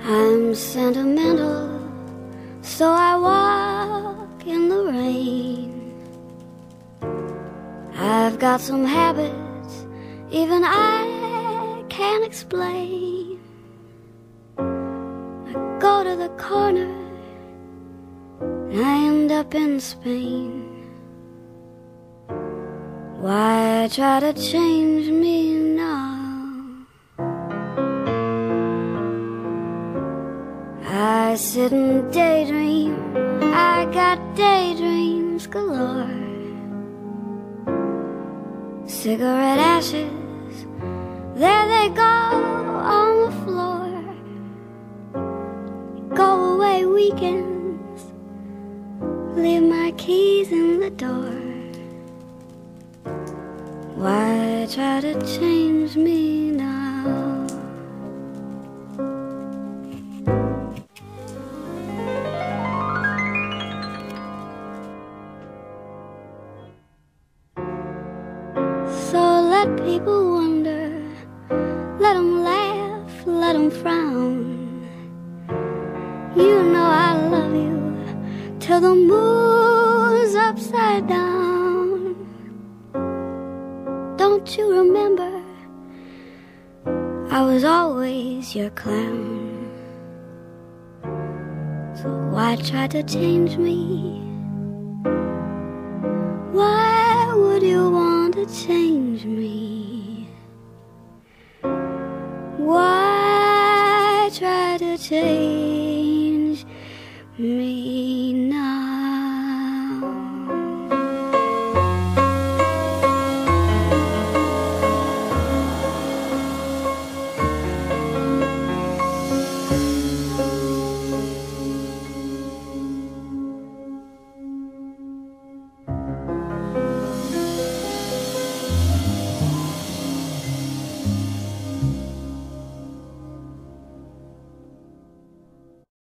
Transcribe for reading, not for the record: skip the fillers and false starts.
I'm sentimental, so I walk in the rain. I've got some habits even I can't explain. I go to the corner and I end up in Spain. Why try to change me now? I sit and daydream, I got daydreams galore. Cigarette ashes, there they go on the floor. Go away weekends, leave my keys in the door. Why try to change me now? So let people wonder, let them laugh, let them frown. You know I love you till the moon's upside down. Don't you remember, I was always your clown. So why try to change me? Why would you want to change me? Why try to change me?